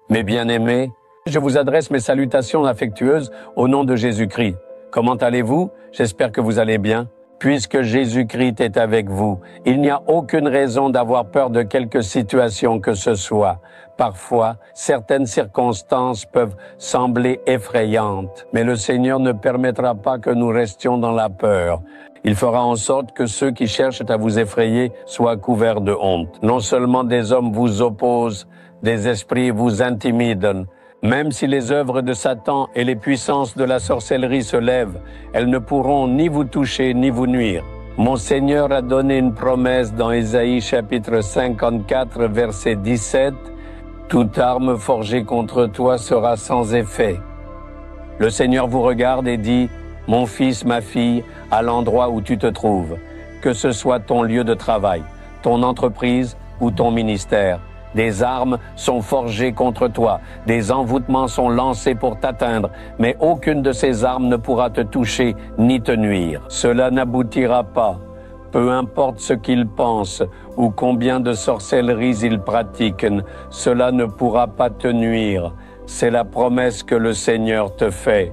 Mes bien-aimés, je vous adresse mes salutations affectueuses au nom de Jésus-Christ. Comment allez-vous? J'espère que vous allez bien. Puisque Jésus-Christ est avec vous, il n'y a aucune raison d'avoir peur de quelque situation que ce soit. Parfois, certaines circonstances peuvent sembler effrayantes, mais le Seigneur ne permettra pas que nous restions dans la peur. Il fera en sorte que ceux qui cherchent à vous effrayer soient couverts de honte. Non seulement des hommes vous opposent, des esprits vous intimident. Même si les œuvres de Satan et les puissances de la sorcellerie se lèvent, elles ne pourront ni vous toucher ni vous nuire. Mon Seigneur a donné une promesse dans Ésaïe chapitre 54, verset 17. « Toute arme forgée contre toi sera sans effet. » Le Seigneur vous regarde et dit « Mon fils, ma fille, à l'endroit où tu te trouves, que ce soit ton lieu de travail, ton entreprise ou ton ministère, des armes sont forgées contre toi, des envoûtements sont lancés pour t'atteindre, mais aucune de ces armes ne pourra te toucher ni te nuire. Cela n'aboutira pas. Peu importe ce qu'ils pensent ou combien de sorcelleries ils pratiquent, cela ne pourra pas te nuire. C'est la promesse que le Seigneur te fait.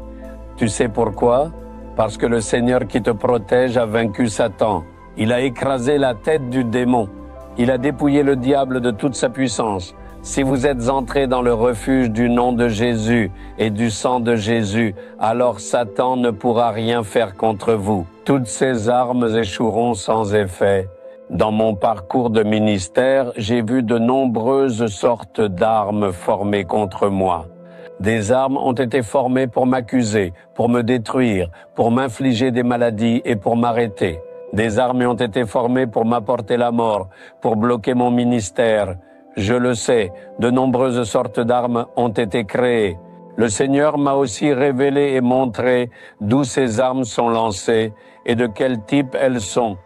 Tu sais pourquoi? Parce que le Seigneur qui te protège a vaincu Satan. Il a écrasé la tête du démon. Il a dépouillé le diable de toute sa puissance. Si vous êtes entrés dans le refuge du nom de Jésus et du sang de Jésus, alors Satan ne pourra rien faire contre vous. Toutes ces armes échoueront sans effet. Dans mon parcours de ministère, j'ai vu de nombreuses sortes d'armes formées contre moi. Des armes ont été formées pour m'accuser, pour me détruire, pour m'infliger des maladies et pour m'arrêter. Des armes ont été formées pour m'apporter la mort, pour bloquer mon ministère. Je le sais, de nombreuses sortes d'armes ont été créées. Le Seigneur m'a aussi révélé et montré d'où ces armes sont lancées et de quel type elles sont.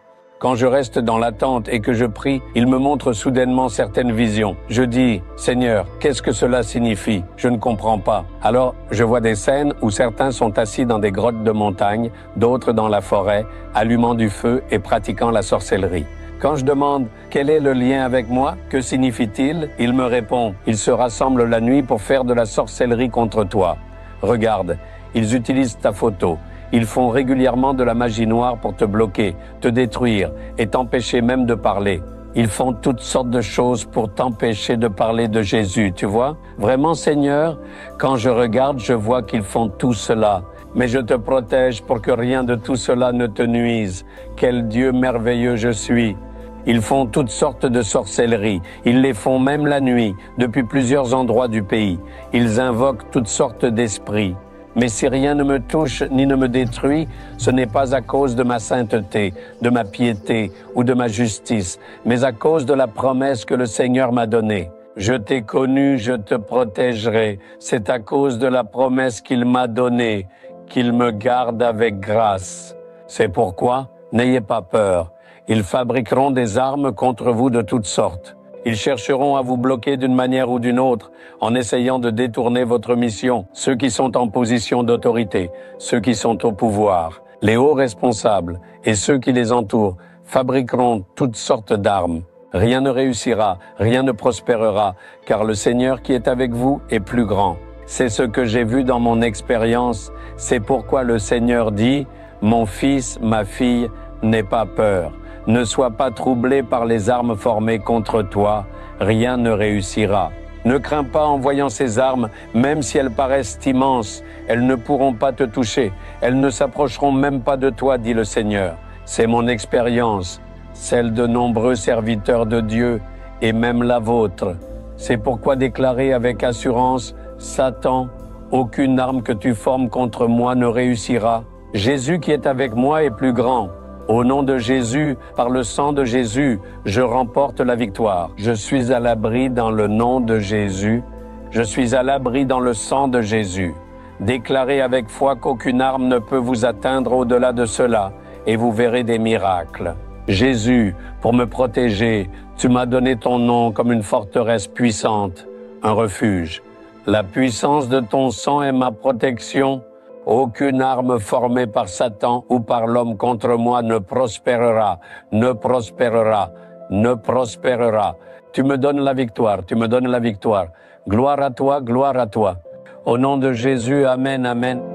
Quand je reste dans l'attente et que je prie, il me montre soudainement certaines visions. Je dis, Seigneur, qu'est-ce que cela signifie? Je ne comprends pas. Alors, je vois des scènes où certains sont assis dans des grottes de montagne, d'autres dans la forêt, allumant du feu et pratiquant la sorcellerie. Quand je demande quel est le lien avec moi, que signifie-t-il? Il me répond, ils se rassemblent la nuit pour faire de la sorcellerie contre toi. Regarde, ils utilisent ta photo. Ils font régulièrement de la magie noire pour te bloquer, te détruire et t'empêcher même de parler. Ils font toutes sortes de choses pour t'empêcher de parler de Jésus, tu vois? Vraiment, Seigneur, quand je regarde, je vois qu'ils font tout cela. Mais je te protège pour que rien de tout cela ne te nuise. Quel Dieu merveilleux je suis! Ils font toutes sortes de sorcelleries. Ils les font même la nuit, depuis plusieurs endroits du pays. Ils invoquent toutes sortes d'esprits. Mais si rien ne me touche ni ne me détruit, ce n'est pas à cause de ma sainteté, de ma piété ou de ma justice, mais à cause de la promesse que le Seigneur m'a donnée. Je t'ai connu, je te protégerai. C'est à cause de la promesse qu'il m'a donnée, qu'il me garde avec grâce. C'est pourquoi, n'ayez pas peur. Ils fabriqueront des armes contre vous de toutes sortes. Ils chercheront à vous bloquer d'une manière ou d'une autre en essayant de détourner votre mission. Ceux qui sont en position d'autorité, ceux qui sont au pouvoir, les hauts responsables et ceux qui les entourent fabriqueront toutes sortes d'armes. Rien ne réussira, rien ne prospérera, car le Seigneur qui est avec vous est plus grand. C'est ce que j'ai vu dans mon expérience. C'est pourquoi le Seigneur dit « Mon fils, ma fille, n'aie pas peur. Ne sois pas troublé par les armes formées contre toi, rien ne réussira. Ne crains pas en voyant ces armes, même si elles paraissent immenses, elles ne pourront pas te toucher, elles ne s'approcheront même pas de toi, dit le Seigneur. C'est mon expérience, celle de nombreux serviteurs de Dieu et même la vôtre. C'est pourquoi déclarer avec assurance, Satan, aucune arme que tu formes contre moi ne réussira. Jésus qui est avec moi est plus grand. Au nom de Jésus, par le sang de Jésus, je remporte la victoire. Je suis à l'abri dans le nom de Jésus. Je suis à l'abri dans le sang de Jésus. Déclarez avec foi qu'aucune arme ne peut vous atteindre au-delà de cela, et vous verrez des miracles. Jésus, pour me protéger, tu m'as donné ton nom comme une forteresse puissante, un refuge. La puissance de ton sang est ma protection. Aucune arme formée par Satan ou par l'homme contre moi ne prospérera, ne prospérera, ne prospérera. Tu me donnes la victoire, tu me donnes la victoire. Gloire à toi, gloire à toi. Au nom de Jésus, amen, amen.